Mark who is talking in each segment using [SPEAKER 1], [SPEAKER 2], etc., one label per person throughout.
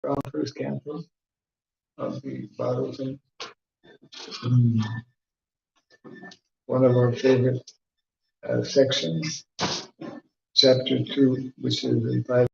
[SPEAKER 1] Around first canto of the Bhagavatam, one of our favorite sections, chapter 2, which is entitled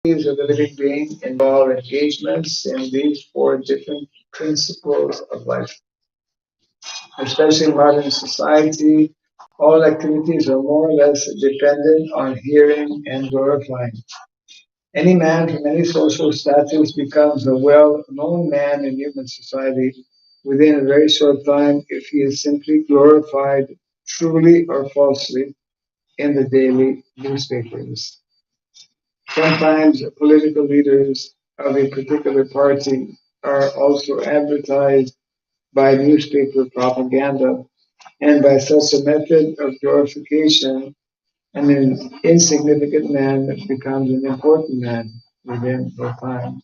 [SPEAKER 1] of the living being involve engagements in these four different principles of life. Especially in modern society, all activities are more or less dependent on hearing and glorifying. Any man from any social status becomes a well-known man in human society within a very short time if he is simply glorified truly or falsely in the daily newspapers. Sometimes political leaders of a particular party are also advertised by newspaper propaganda, and by such a method of glorification, an insignificant man becomes an important man within no time.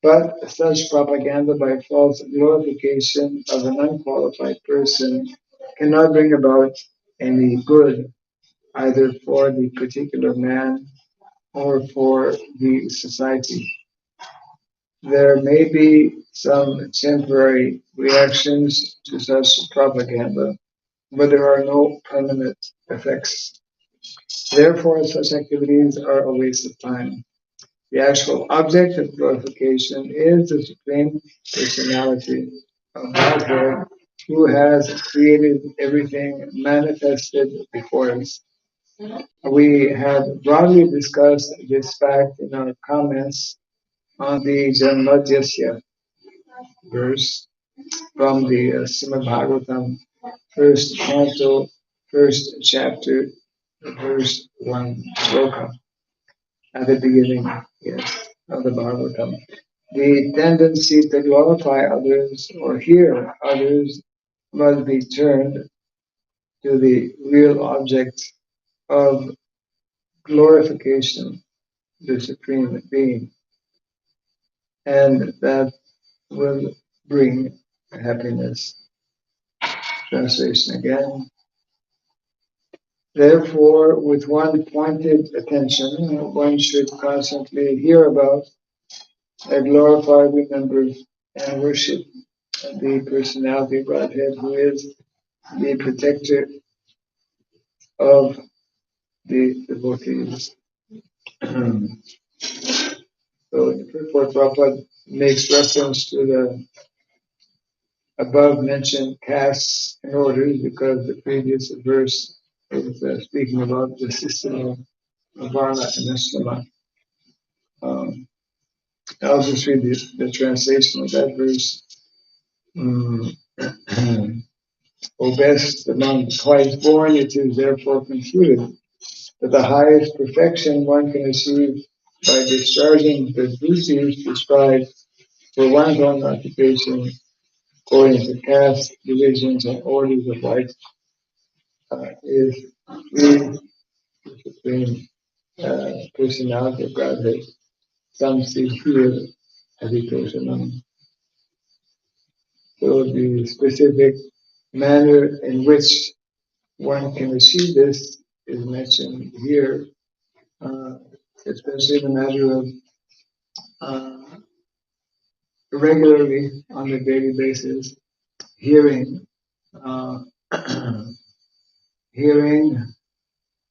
[SPEAKER 1] But such propaganda by false glorification of an unqualified person cannot bring about any good, either for the particular man or for the society. There may be some temporary reactions to such propaganda, but there are no permanent effects. Therefore, such activities are a waste of time. The actual object of glorification is the Supreme Personality of Godhead, who has created everything manifested before us. We have broadly discussed this fact in our comments on the Janmadhyasya verse from the Srimad Bhagavatam, first canto, first chapter, verse 1 sloka, at the beginning, yes, of the Bhagavatam. The tendency to glorify others or hear others must be turned to the real object of glorification, the Supreme Being, and that will bring happiness. Translation again. Therefore, with one pointed attention, one should constantly hear about, glorify, remember, and worship the personality of Godhead, who is the protector of the devotees. So, therefore, Prabhupada makes reference to the above mentioned castes and orders because the previous verse is speaking about the system of Varna and Ashrama. I'll just read the translation of that verse. O best among twice born, it is therefore concluded that the highest perfection one can achieve by discharging the duties prescribed for one's own occupation according to caste, divisions, and orders of life is the supreme personality of Godhead. Some see here as he goes along. So the specific manner in which one can achieve this is mentioned here, especially the matter of regularly on a daily basis hearing, uh, hearing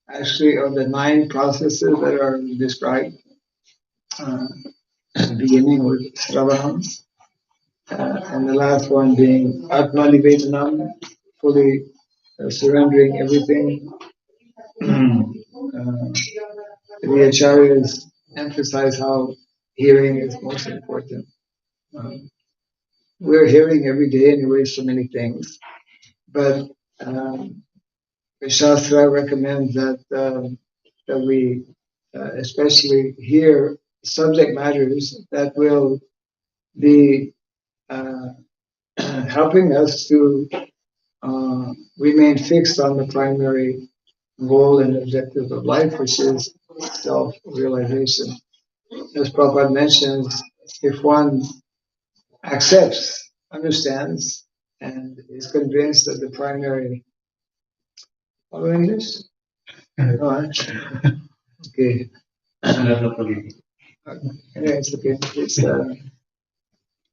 [SPEAKER 1] actually of the 9 processes that are described, beginning with Sravanam, and the last one being Atmanivedanam, fully surrendering everything. The acharyas emphasize how hearing is most important. We're hearing every day anyway so many things, but the Shastra recommends that we especially hear subject matters that will be helping us to remain fixed on the primary goal and objective of life, which is self-realization. As Prabhupada mentions, if one accepts, understands, and is convinced that the primary, follow English? No, okay. Anyway, it's okay.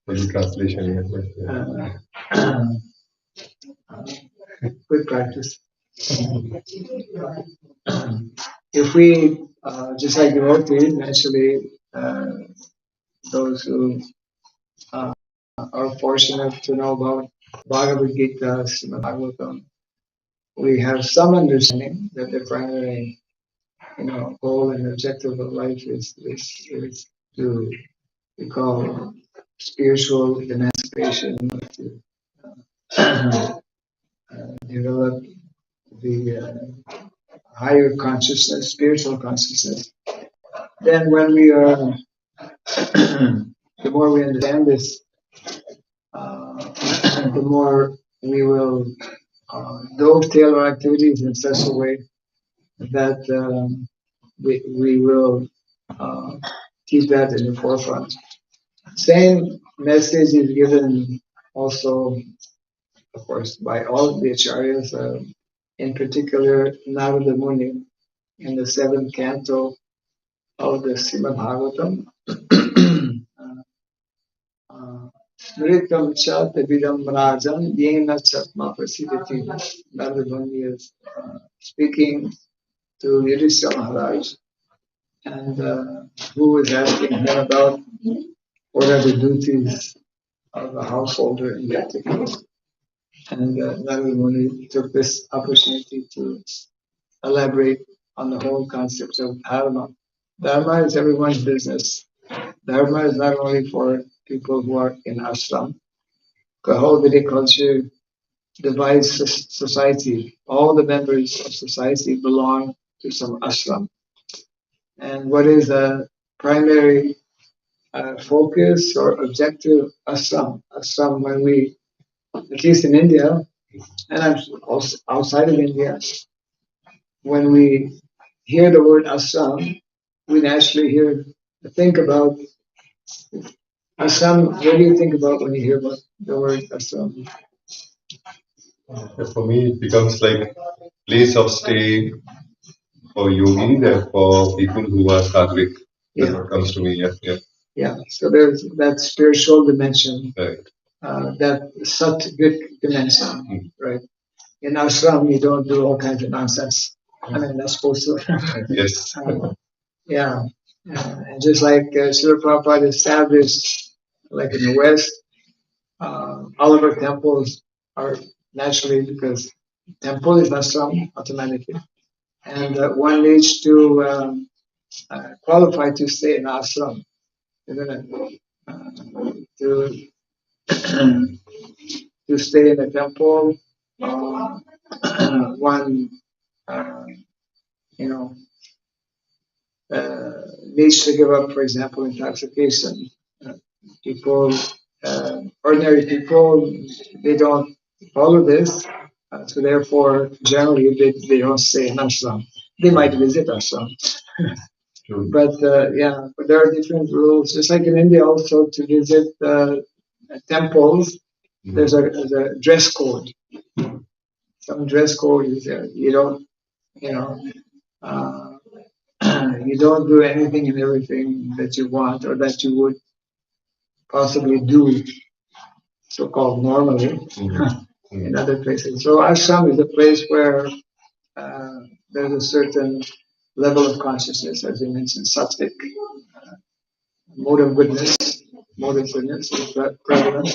[SPEAKER 1] It's translation. Good practice. If we, just like devotees, naturally, those who are fortunate to know about Bhagavad Gita, Srimad Bhagavatam, we have some understanding that the primary, goal and objective of life is to call spiritual emancipation, to develop the higher consciousness, spiritual consciousness. Then when we are, the more we understand this, the more we will dovetail our activities in such a way that we will keep that in the forefront. Same message is given also, of course, by all the acharyas, in particular Narada Muni in the 7th canto of the Srimad Bhagavatam. Smritam cha tabidam rajan yena chatma prasidati. Narada Muni is speaking to Yudhishthira Maharaj, and who was asking him about what are the duties of a householder in that case. And Narada Muni took this opportunity to elaborate on the whole concept of dharma. Dharma is everyone's business. Dharma is not only for people who are in ashram. The whole Vedic culture divides society. All the members of society belong to some ashram. And what is a primary focus or objective ashram? Ashram, when we, at least in India, and I'm also outside of India, when we hear the word ashram, we naturally think about ashram. What do you think about when you hear about the word ashram?
[SPEAKER 2] For me, it becomes like place of stay for yogis and for people who are sadhvik. That's what comes to me.
[SPEAKER 1] Yeah. So there's that spiritual dimension,
[SPEAKER 2] right.
[SPEAKER 1] That sattvic dimension, right? In ashram, you don't do all kinds of nonsense. I mean, that's supposed to.
[SPEAKER 2] Yes.
[SPEAKER 1] Yeah. And just like Srila Prabhupada established, like in the West, all of our temples are naturally, because temple is ashram automatically. And one needs to qualify to stay in ashram, isn't it? To to stay in a temple, one you know needs to give up, for example, intoxication. People, ordinary people, they don't follow this, so therefore, generally, they don't stay in ashram. They might visit ashram. But but there are different rules. Just like in India, also to visit temples, there's a dress code. Some dress code is you don't, you know, uh, you don't do anything and everything that you want or that you would possibly do, so-called normally, in other places. So ashram is a place where there's a certain level of consciousness, as you mentioned, sattvic, mode of goodness is prevalent.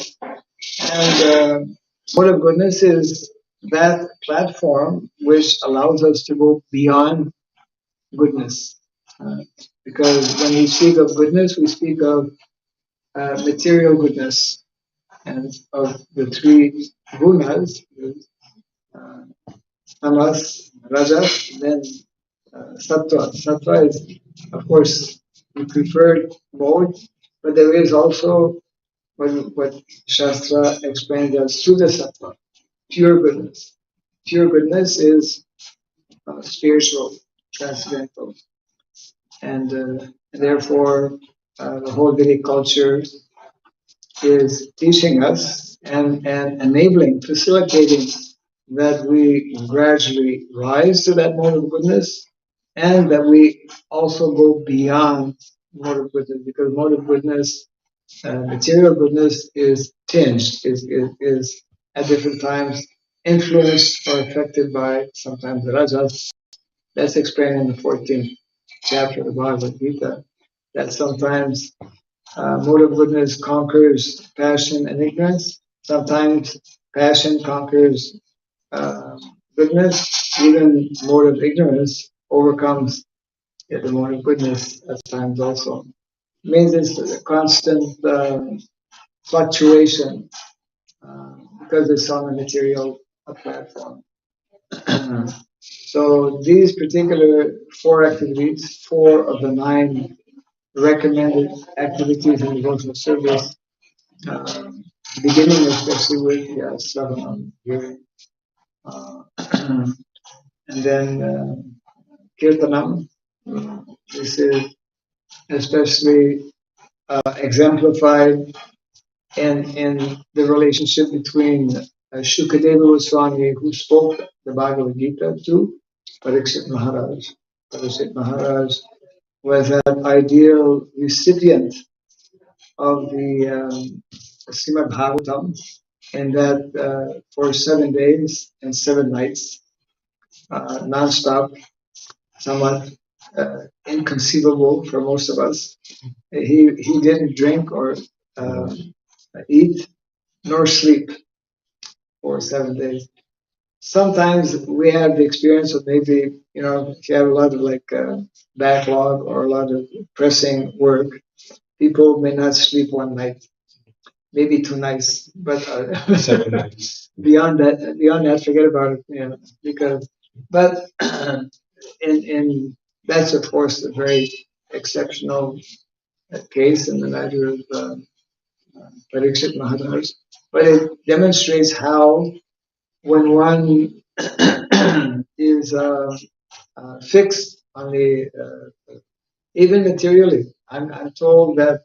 [SPEAKER 1] And mode of goodness is that platform which allows us to go beyond goodness. Because when we speak of goodness, we speak of material goodness, and of the three gunas, uh, tamas, rajas, then sattva. Sattva is, of course, the preferred mode, but there is also what Shastra explains as Shuddha Sattva, pure goodness. Pure goodness is spiritual, transcendental, and therefore the whole Vedic culture is teaching us and enabling, facilitating that we gradually rise to that mode of goodness, and that we also go beyond mode of goodness, because mode of goodness, material goodness, is tinged, is at different times influenced or affected by sometimes the rajas. That's explained in the 14th chapter of the Bhagavad Gita, that sometimes mode of goodness conquers passion and ignorance. Sometimes passion conquers goodness. Even mode of ignorance overcomes the mode of goodness at times also. It means it's a constant fluctuation because it's on a material platform. So these particular four activities, four of the 9 recommended activities in devotional service, beginning especially with Sravanam, hearing, and then Kirtanam. This is especially exemplified in the relationship between Shukadeva Goswami, who spoke the Bhagavad Gita, to Parikshit Maharaj. Parikshit Maharaj was an ideal recipient of the Srimad Bhagavatam, and that for 7 days and 7 nights, non-stop, somewhat inconceivable for most of us. He didn't drink or eat nor sleep for 7 days. Sometimes we have the experience of maybe, if you have a lot of backlog or a lot of pressing work, people may not sleep one night, maybe 2 nights, but
[SPEAKER 2] 7 nights.
[SPEAKER 1] beyond that, forget about it. But in that's of course a very exceptional case in the matter of Parikshit Maharaj. But it demonstrates how when one is fixed on the even materially. I'm told that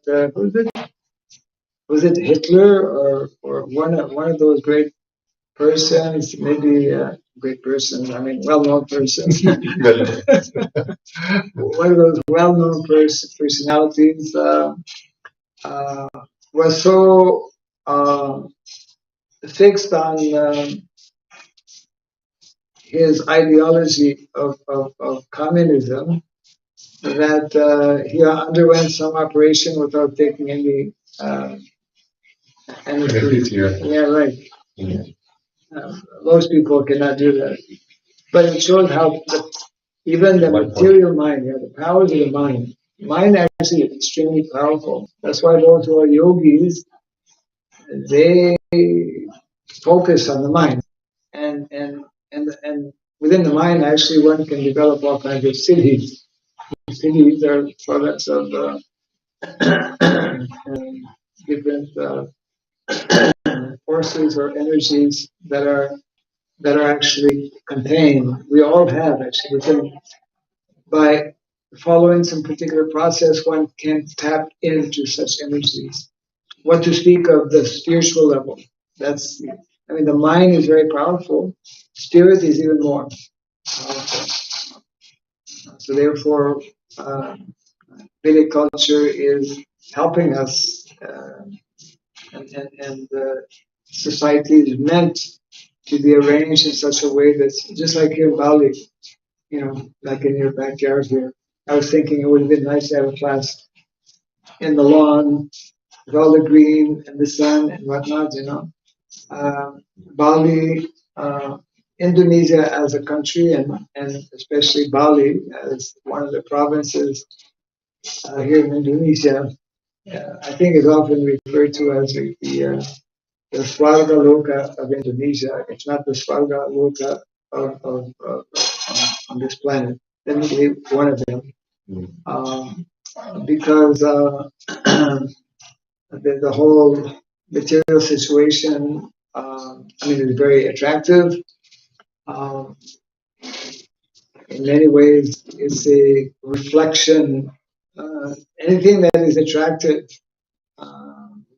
[SPEAKER 1] was it Hitler or one of those great persons, maybe great persons. I mean, well-known persons. One of those well-known personalities uh, was so fixed on his ideology of communism that he underwent some operation without taking any anesthesia. Yeah, right. Yeah. Most people cannot do that. But it shows how even the material mind, the powers of the mind actually is extremely powerful. That's why those who are yogis, they focus on the mind. And within the mind, actually, one can develop all kinds of siddhis. Siddhis are products of different forces or energies that are actually contained. We all have actually within. By following some particular process, one can tap into such energies. What to speak of the spiritual level? The mind is very powerful. Spirit is even more powerful. So therefore, Vedic culture is helping us, and society is meant to be arranged in such a way that's just like here in Bali, like in your backyard here. I was thinking it would have been nice to have a class in the lawn with all the green and the sun and whatnot. Bali, Indonesia as a country, and especially Bali as one of the provinces here in Indonesia, I think is often referred to as the Swarga Loka of Indonesia. It's not the Swarga Loka of on this planet. Definitely one of them. Because the whole material situation, is very attractive. In many ways, it's a reflection. Anything that is attractive,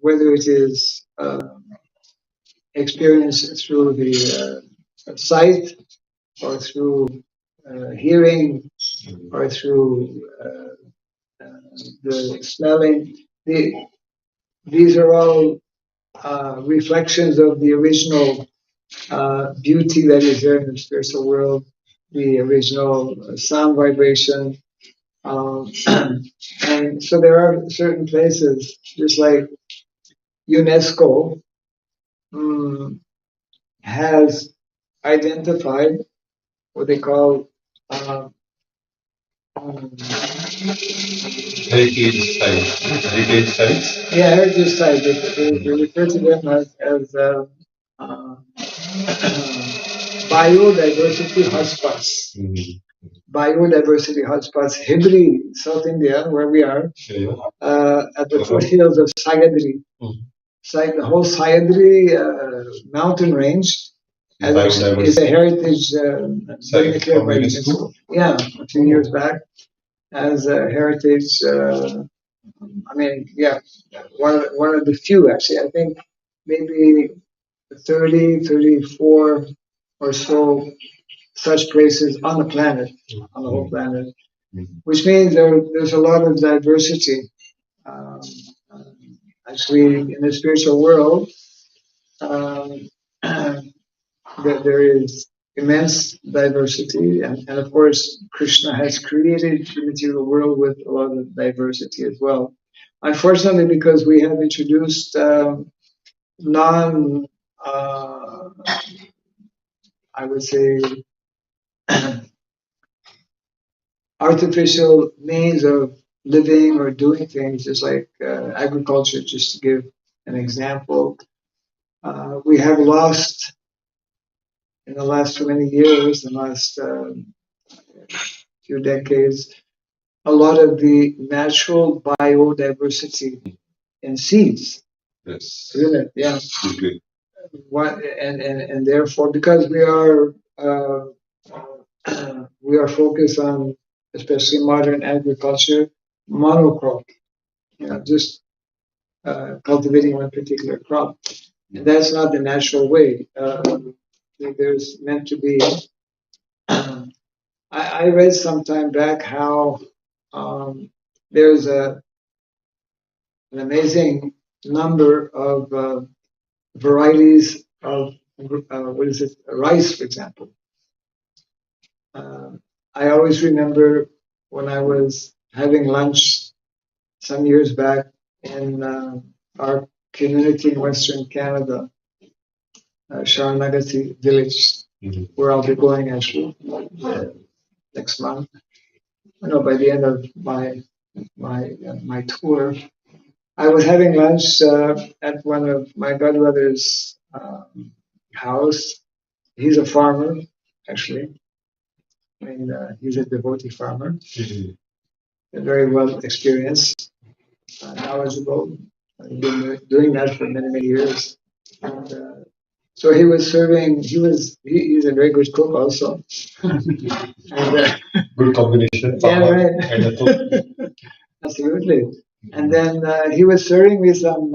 [SPEAKER 1] whether it is experienced through the sight or through hearing or through the smelling, these are all reflections of the original beauty that is there in the spiritual world, the original sound vibration. And so there are certain places, just like UNESCO has identified what they call
[SPEAKER 2] heritage sites. Heritage sites?
[SPEAKER 1] Yeah, heritage sites. They refer to them as biodiversity hotspots. Biodiversity hotspots. Hibri, South India, where we are, at the foothills of Sayadri. The whole Sayadri mountain range is a heritage site declared by UNESCO. Yeah, a few years back as a heritage. One of the few actually. I think maybe 30, 34 or so such places on the planet, on the whole planet, which means there's a lot of diversity. Um, Actually, in the spiritual world, there is immense diversity, and of course, Krishna has created the material world with a lot of diversity as well. Unfortunately, because we have introduced non, I would say, artificial means of living or doing things, just like agriculture, just to give an example. We have lost in the last so many years, in the last few decades, a lot of the natural biodiversity in seeds.
[SPEAKER 2] Yes.
[SPEAKER 1] Isn't it? Yeah.
[SPEAKER 2] Okay.
[SPEAKER 1] And therefore, because we are focused on, especially modern agriculture, monocrop, just cultivating one particular crop. And that's not the natural way. There's meant to be. I read some time back how there's an amazing number of varieties of what is it, rice, for example. I always remember when I was having lunch some years back in our community in Western Canada, Sharanagati village, where I'll be going actually next month. By the end of my tour, I was having lunch at one of my godbrother's house. He's a farmer, actually. I mean, he's a devotee farmer, very well experienced, knowledgeable. I've been doing that for many, many years. And so he was serving. He's a very good cook also. And,
[SPEAKER 2] good combination.
[SPEAKER 1] Yeah, right. Absolutely. And then he was serving me some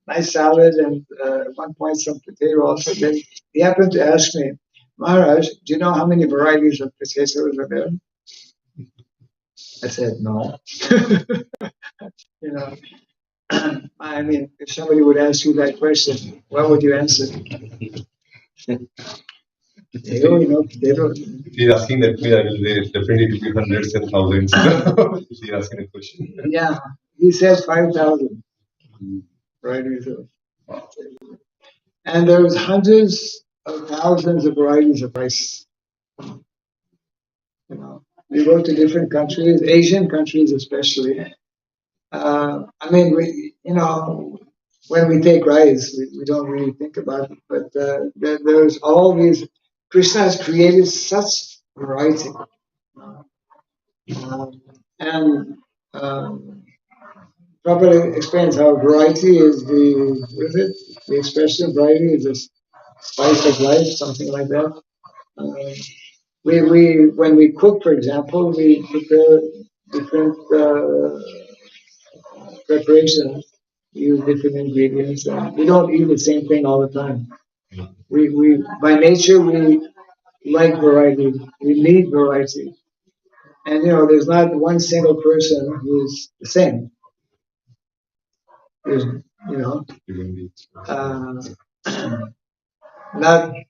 [SPEAKER 1] nice salad and at one point some potato also. Then he happened to ask me, Maharaj, do you know how many varieties of potatoes are there? I said, no. I mean, if somebody would ask you that question, what would you answer? Potato.
[SPEAKER 2] If he's asking that way, I will definitely give hundreds and thousands. If he's asking a question.
[SPEAKER 1] Yeah, he said 5,000 varieties of. And there's hundreds of thousands of varieties of rice. We go to different countries, Asian countries especially. I mean, when we take rice, we don't really think about it, but there's all these. Krishna has created such variety, and Prabhupada explains how variety is the expression of variety is the spice of life, something like that. We when we cook, for example, we prepare different preparations, use different ingredients, and we don't eat the same thing all the time. We by nature we like variety. We need variety, and there's not one single person who's the same. There's not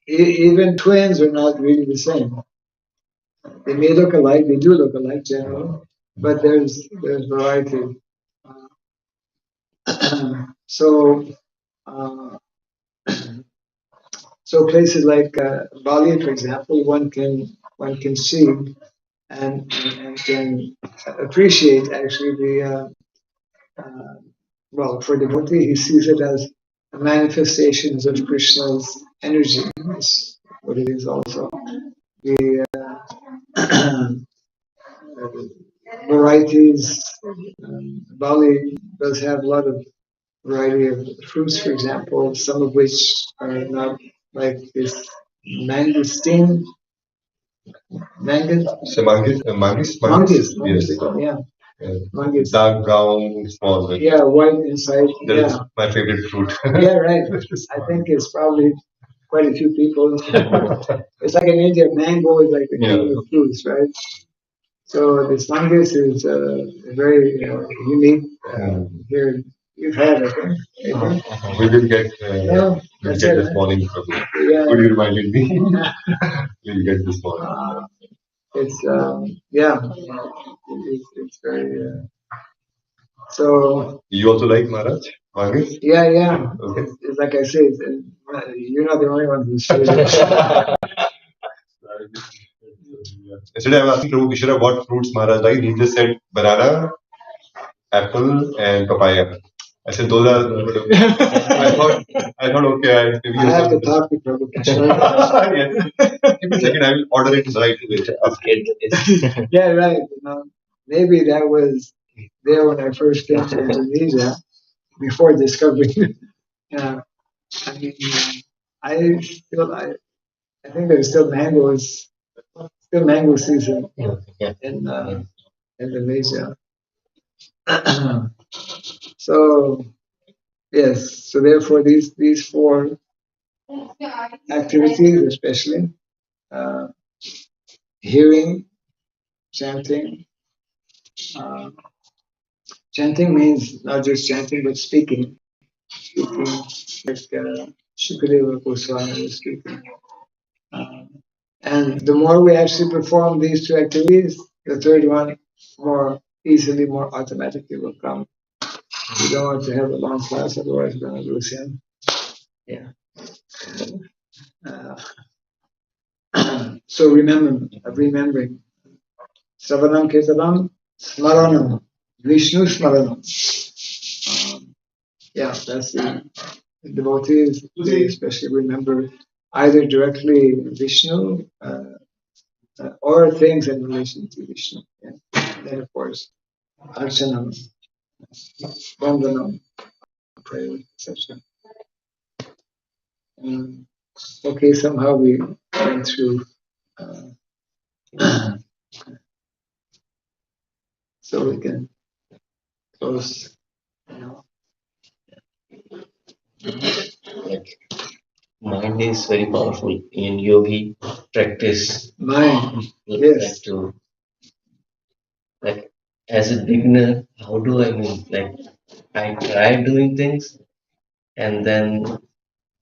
[SPEAKER 1] even twins are not really the same. They may look alike. They do look alike generally, but there's variety. So places like Bali, for example, one can see and can appreciate actually the for devotee, he sees it as manifestations of Krishna's energy. That's what it is also. The varieties. Bali does have a lot of variety of fruits, for example, some of which are not like this mangosteen.
[SPEAKER 2] So mangis? Yes.
[SPEAKER 1] Yeah. Mangis.
[SPEAKER 2] Dark brown, small. Like,
[SPEAKER 1] yeah, white inside.
[SPEAKER 2] That is my favorite fruit.
[SPEAKER 1] Yeah, right. I think it's probably quite a few people. It's like in India, mango is like the king of fruits, right? So this fungus is very unique here you've had, I think.
[SPEAKER 2] We will get this morning, Prabhu.
[SPEAKER 1] Yeah.
[SPEAKER 2] Could you reminded me? We'll get this morning.
[SPEAKER 1] It's it's very. So
[SPEAKER 2] you also like Maharaj? Maharaj?
[SPEAKER 1] Yeah.
[SPEAKER 2] Okay.
[SPEAKER 1] It's like I say, you're not the only one who's says it.
[SPEAKER 2] Yesterday I was asking Prabhu Kishore what fruits Maharaj like. He just said banana, apple, and papaya. I said those are. I thought okay. Maybe
[SPEAKER 1] I have to talk to Prabhu Kishore.
[SPEAKER 2] Yes. Give me a second. I will order it right away.
[SPEAKER 1] Yeah, right. Maybe that was there when I first came to Indonesia before discovering. I mean, I think there's still mango season in Indonesia. So yes, so therefore these four activities, especially hearing, chanting. Chanting means not just chanting but speaking. Speaking like Shukadeva Goswami was speaking. And the more we actually perform these two activities, the third one more easily, more automatically will come. We don't want to have a long class, otherwise we're going to lose him. Yeah. So remembering. Savanam Kesavam Smaranam. Vishnu Smaranam. That's the devotees, they especially remember either directly Vishnu or things in relation to Vishnu. Yeah. Then of course, Archanam, Vandanam, prayer, etc. Okay, somehow we went through. So we can close.
[SPEAKER 3] Like, mind is very powerful in yogi practice.
[SPEAKER 1] Mind, yes.
[SPEAKER 3] Like as a beginner, how do I mean? Like I try doing things, and then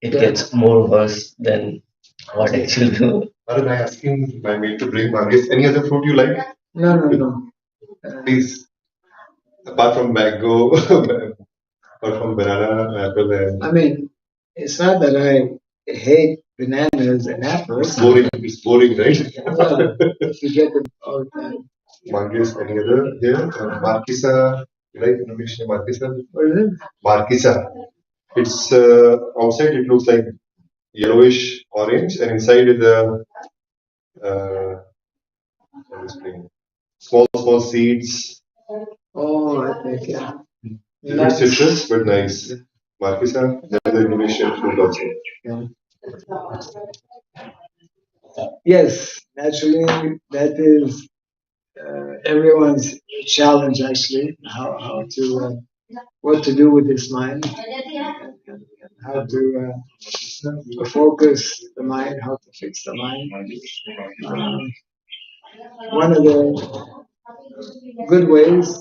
[SPEAKER 3] it gets more worse than what I actually do.
[SPEAKER 2] Maharaj, I asking my mate to bring Margis. Any other fruit you like?
[SPEAKER 1] No.
[SPEAKER 2] Please. Apart from mango, apart from banana, apple, and.
[SPEAKER 1] I mean, it's not that I hate bananas and apples.
[SPEAKER 2] It's boring, right?
[SPEAKER 1] If you get them all the time.
[SPEAKER 2] Margis, any other here? Markisa, you like English name Markisa?
[SPEAKER 1] What is it?
[SPEAKER 2] Markisa. It's outside it looks like yellowish orange, and inside is a small seeds.
[SPEAKER 1] Oh, I think yeah.
[SPEAKER 2] Different citrus, but nice. Markisa, that is an Indonesian fruit also.
[SPEAKER 1] Yeah. Yes, naturally, that is everyone's challenge actually. How to what to do with this mind, and how to focus the mind, how to fix the mind. One of the good ways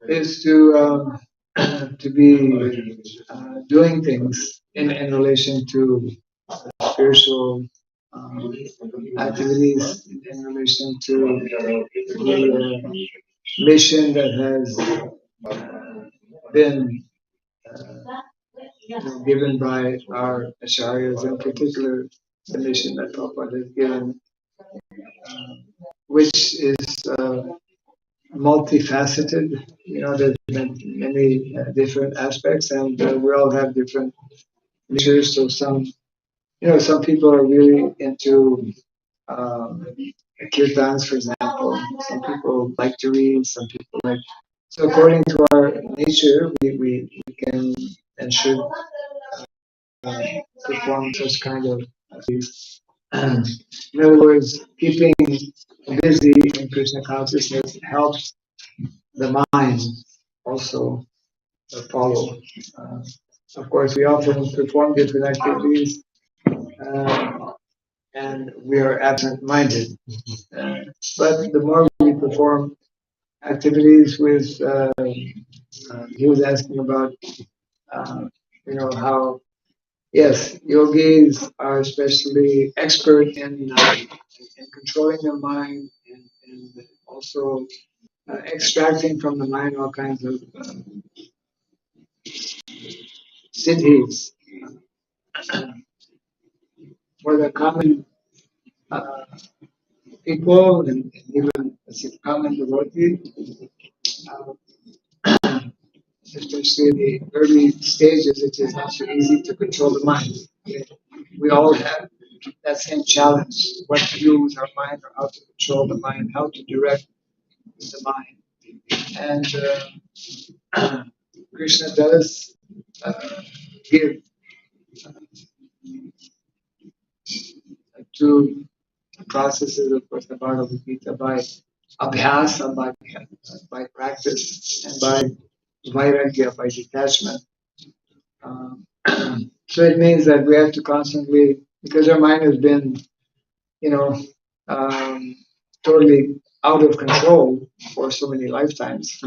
[SPEAKER 1] is to be doing things in relation to spiritual activities, in relation to the mission that has been given by our acharyas, in particular the mission that Prabhupada has given, which is multifaceted. There's many different aspects, and we all have different natures. So some people are really into kirtans, for example. Some people like to read. Some people like. So according to our nature, we can and should perform such kind of things. In other words, keeping busy in Krishna consciousness helps the mind also follow. Of course, we often perform different activities and we are absent-minded. But the more we perform activities with, he was asking about, how, yes, yogis are especially expert in controlling their mind and also extracting from the mind all kinds of siddhis for the common uh, people and even common devotee, especially in the early stages, it is not so easy to control the mind. We all have that same challenge: what to do with our mind, or how to control the mind, how to direct the mind. And Krishna does give two processes of course the Bhagavad Gita by abhyasa, by practice, and by vairagya, by detachment. Um, so it means that we have to constantly, because our mind has been, you know, um, totally out of control for so many lifetimes,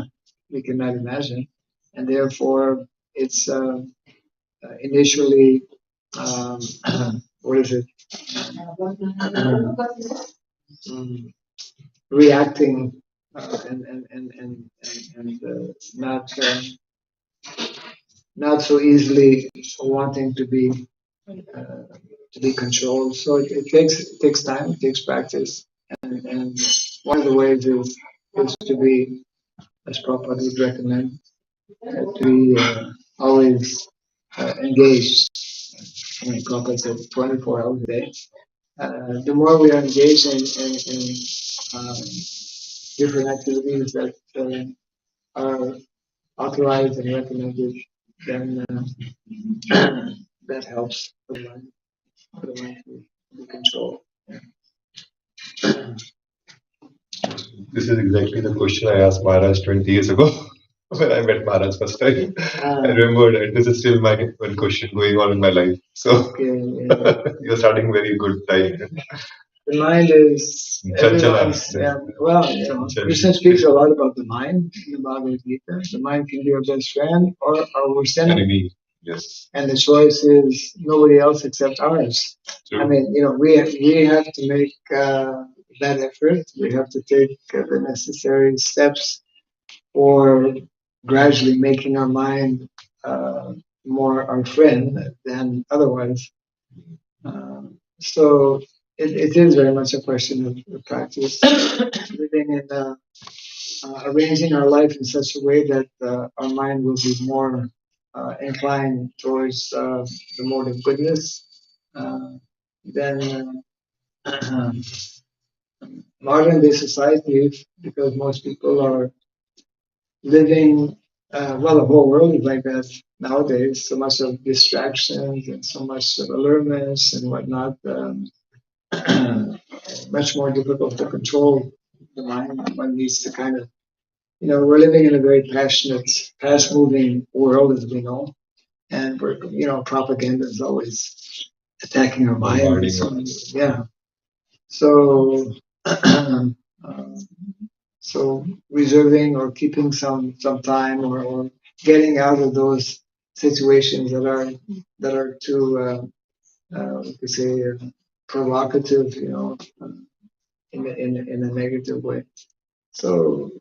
[SPEAKER 1] we cannot imagine, and therefore it's initially, um, what is it? Um, Reacting and not so easily wanting uh, to be controlled. So it takes time, it takes practice, and one of the ways is to be, as Prabhupada would recommend, to be always engaged. I mean, Prabhupada said 24 hours a day. The more we are engaged in uh, different activities that are authorized and recommended, then that helps for the mind to be controlled.
[SPEAKER 2] This is exactly the question I asked Maharaj 20 years ago when I met Maharaj first time. I remembered, and this is still my one question going on in my life. So you're starting very good time.
[SPEAKER 1] The mind is everyone's. Well, Krishna speaks a lot about the mind in the Bhagavad Gita. The mind can be our best friend or our worst enemy.
[SPEAKER 2] Yes.
[SPEAKER 1] And the choice is nobody else except ours. True. I mean, we have to make that effort. We have to take the necessary steps for gradually making our mind more our friend than otherwise. So it is very much a question of practice, living in arranging our life in such a way that our mind will be more inclined towards the mode of goodness. Then modern day society, because most people are living, well, the whole world is like that nowadays. So much of distractions and so much of alertness and whatnot. Much more difficult to control the mind. One needs to kind of, we're living in a very passionate, fast-moving world, as we know, and we're, propaganda is always attacking our mind. Yeah. So, so reserving or keeping some time or getting out of those situations that are too, we could say, provocative, in a negative way. So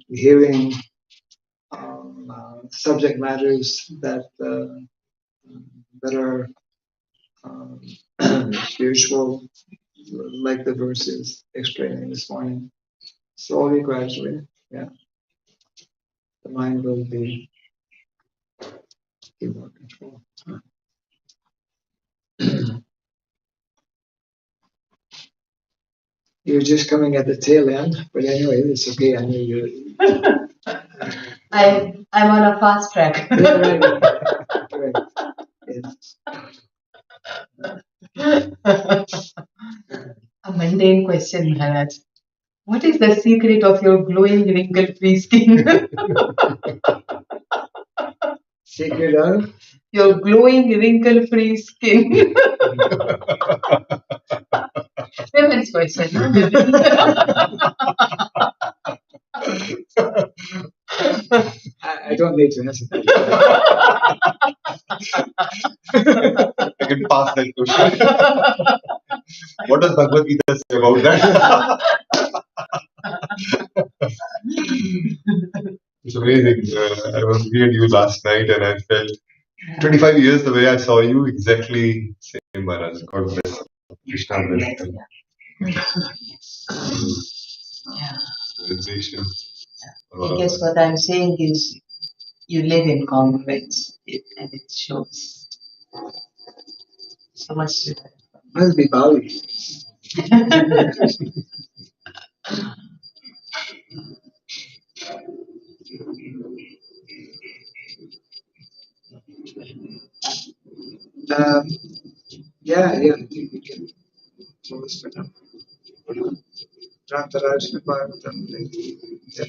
[SPEAKER 1] hearing subject matters that are spiritual, like the verses explaining this morning, slowly, gradually, the mind will be in more control. You're just coming at the tail end, but anyway, it's okay. I know you.
[SPEAKER 4] I'm on a fast track.
[SPEAKER 1] Yeah, right. Yes.
[SPEAKER 4] A mundane question, Maharaj. What is the secret of your glowing wrinkle-free skin?
[SPEAKER 1] Secret of?
[SPEAKER 4] Your glowing wrinkle-free skin. Women's question.
[SPEAKER 1] I don't need to answer that.
[SPEAKER 2] I can pass that question. What does Bhagavad Gita say about that? It's amazing. I was looking at you last night and I felt 25 years the way I saw you, exactly same Maharaj. God bless. Krishna bless.
[SPEAKER 4] Yeah.
[SPEAKER 2] Realization.
[SPEAKER 4] I guess what I'm saying is you live in congruence and it shows. So much to that.
[SPEAKER 1] Must be Bali. Yeah, I think we can close for now. Radha Bhagavatam. Yeah.